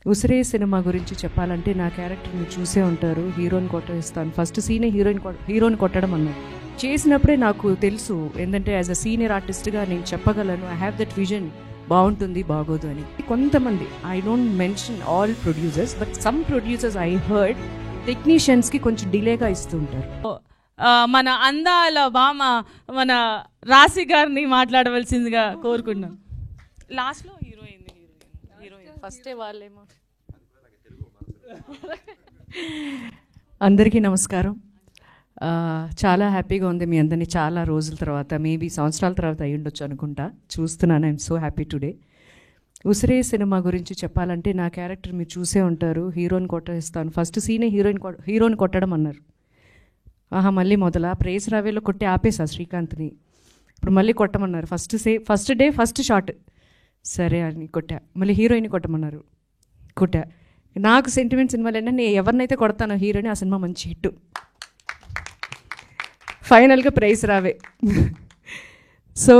ఉసిరే సినిమా గురించి చెప్పాలంటే నా క్యారెక్టర్ని చూసే ఉంటారు. హీరోని కొట్టేస్తాను, ఫస్ట్ సీనే హీరోని కొట్టడం అన్నారు. చేసినప్పుడే నాకు తెలుసు ఏంటంటే యాజ్ అ సీనియర్ ఆర్టిస్ట్గా నేను చెప్పగలను, ఐ హ్యావ్ దట్ విజన్, బాగుంటుంది బాగోదు అని. కొంతమంది, I don't mention all producers, but some producers I heard టెక్నీషియన్స్కి కొంచెం డిలేగా ఇస్తూ ఉంటారు. మన అందాల భామ మన రాశి గారిని మాట్లాడవలసిందిగా కోరుకున్నాను. లాస్ట్లో హీరోయిన్ ఫస్టే వాళ్ళేమో. అందరికీ నమస్కారం. చాలా హ్యాపీగా ఉంది మీ అందరినీ చాలా రోజుల తర్వాత, మేబీ సంవత్సరాల తర్వాత అయ్యి ఉండొచ్చు అనుకుంటా. చూస్తున్నాను, I'm so happy today. Usire సినిమా గురించి చెప్పాలంటే నా క్యారెక్టర్ మీరు చూసే ఉంటారు. హీరోని కొట్టేస్తాను, ఫస్ట్ సీనే హీరోని కొట్టడం అన్నారు. మళ్ళీ మొదల ప్రేస్ రావేలో కొట్టి ఆపేసా శ్రీకాంత్ని. ఇప్పుడు మళ్ళీ కొట్టమన్నారు. ఫస్ట్ డే ఫస్ట్ షాట్ సరే అని కొట్టా. మళ్ళీ హీరోయిన్ కొట్టమన్నారు, కొట్టా. నాకు సెంటిమెంట్ సినిమాలు ఏంటంటే నేను ఎవరినైతే కొడతానో హీరోని, ఆ సినిమా మంచి హిట్. ఫైనల్గా ప్రైస్ రావే. సో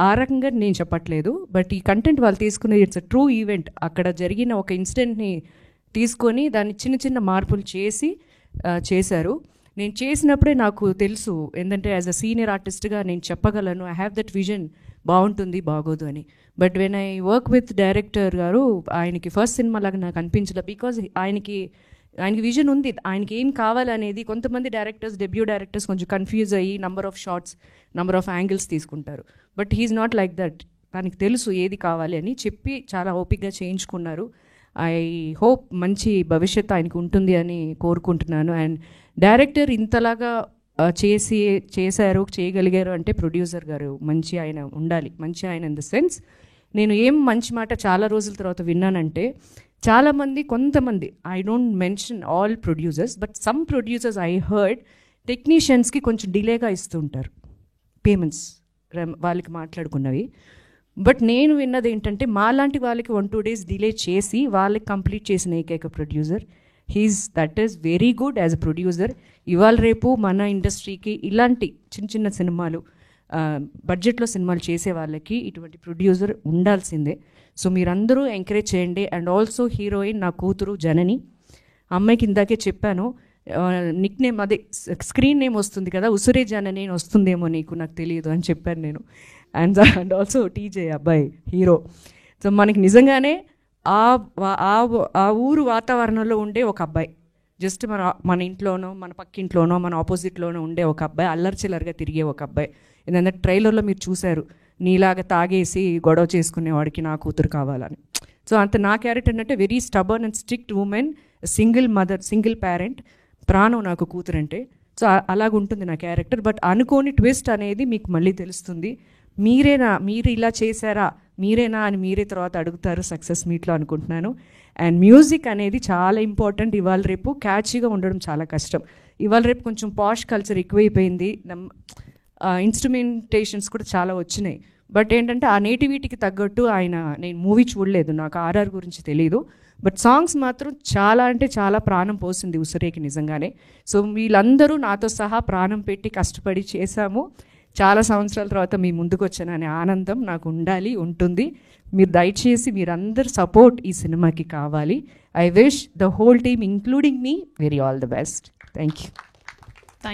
ఆ రకంగా నేను చెప్పట్లేదు, బట్ ఈ కంటెంట్ వాళ్ళు తీసుకునే ఇట్స్ అ ట్రూ ఈవెంట్. అక్కడ జరిగిన ఒక ఇన్సిడెంట్ని తీసుకొని దాన్ని చిన్న చిన్న మార్పులు చేశారు. నేను చేసినప్పుడే నాకు తెలుసు ఏంటంటే యాజ్ అ సీనియర్ ఆర్టిస్ట్గా నేను చెప్పగలను, ఐ హ్యావ్ దట్ విజన్, బాగుంటుంది బాగోదు అని. But when I work with director గారు, ఆయనకి ఫస్ట్ సినిమా లాగా నాకు అనిపించలేదు. బికాజ్ ఆయనకి విజన్ ఉంది, ఆయనకి ఏం కావాలనేది. కొంతమంది డైరెక్టర్స్, డెబ్యూ డైరెక్టర్స్ కొంచెం కన్ఫ్యూజ్ అయ్యి number of shots, number of angles తీసుకుంటారు. But he's not like that. తనకి తెలుసు ఏది కావాలి అని చెప్పి చాలా ఓపిక్గా చేయించుకున్నారు. ఐ హోప్ మంచి భవిష్యత్తు ఆయనకు ఉంటుంది అని కోరుకుంటున్నాను. అండ్ డైరెక్టర్ ఇంతలాగా చేశారు, చేయగలిగారు అంటే ప్రొడ్యూసర్ గారు మంచి ఆయన ఉండాలి. మంచి ఆయన ఇన్ ద సెన్స్, నేను ఏం మంచి మాట చాలా రోజుల తర్వాత విన్నానంటే, చాలామంది, కొంతమంది, I don't mention all producers, but some producers I heard టెక్నీషియన్స్కి కొంచెం డిలేగా ఇస్తూ ఉంటారు పేమెంట్స్, వాళ్ళకి మాట్లాడుకున్నవి. బట్ నేను విన్నది ఏంటంటే, మాలాంటి వాళ్ళకి 1-2 days డిలే చేసి వాళ్ళకి కంప్లీట్ చేసిన ఏకైక producer that is very good as a producer. ఇవాళ రేపు మన ఇండస్ట్రీకి ఇలాంటి చిన్న చిన్న సినిమాలు, బడ్జెట్లో సినిమాలు చేసే వాళ్ళకి ఇటువంటి ప్రొడ్యూసర్ ఉండాల్సిందే. సో మీరందరూ ఎంకరేజ్ చేయండి. అండ్ ఆల్సో హీరోయిన్ నా కూతురు జనని. అమ్మాయికి ఇందాకే చెప్పాను, నిక్ నేమ్ అదే స్క్రీన్ నేమ్ వస్తుంది కదా, ఉసిరే జనని వస్తుందేమో నీకు, నాకు తెలియదు అని చెప్పాను నేను. అండ్ ఆల్సో టీజే అబ్బాయి హీరో. సో మనకి నిజంగానే ఆ ఊరు వాతావరణంలో ఉండే ఒక అబ్బాయి, జస్ట్ మన ఇంట్లోనో, మన పక్కింట్లోనో, మన ఆపోజిట్లోనో ఉండే ఒక అబ్బాయి, అల్లరిచిల్లరిగా తిరిగే ఒక అబ్బాయి. ఏంటంటే ట్రైలర్లో మీరు చూశారు, నీలాగా తాగేసి గొడవ చేసుకునేవాడికి నా కూతురు కావాలని. సో అంత నా క్యారెక్టర్ అంటే very stubborn and strict women, single mother, single parent, ప్రాణం నాకు కూతురు అంటే. సో అలాగుంటుంది నా క్యారెక్టర్. బట్ అనుకోని ట్విస్ట్ అనేది మీకు మళ్ళీ తెలుస్తుంది. మీరు ఇలా చేశారా, మీరేనా అని మీరే తర్వాత అడుగుతారు సక్సెస్ మీట్లో అనుకుంటున్నాను. అండ్ మ్యూజిక్ అనేది చాలా ఇంపార్టెంట్. ఇవాళ రేపు క్యాచీగా ఉండడం చాలా కష్టం. ఇవాళ రేపు కొంచెం పాష్ కల్చర్ ఎక్కువైపోయింది, ఇన్స్ట్రుమెంటేషన్స్ కూడా చాలా వచ్చినాయి. బట్ ఏంటంటే ఆ నేటివిటీకి తగ్గట్టు నేను మూవీ చూడలేదు, నాకు ఆర్ఆర్ గురించి తెలియదు. బట్ సాంగ్స్ మాత్రం చాలా అంటే చాలా ప్రాణం పోసింది ఉసిరేకి నిజంగానే. సో వీళ్ళందరూ నాతో సహా ప్రాణం పెట్టి కష్టపడి చేశాము. చాలా సంవత్సరాల తర్వాత మీ ముందుకు వచ్చాననే ఆనందం నాకు ఉండాలి, ఉంటుంది. మీరు దయచేసి మీరందరు సపోర్ట్ ఈ సినిమాకి కావాలి. I wish the whole team including me very all the best. Thank you.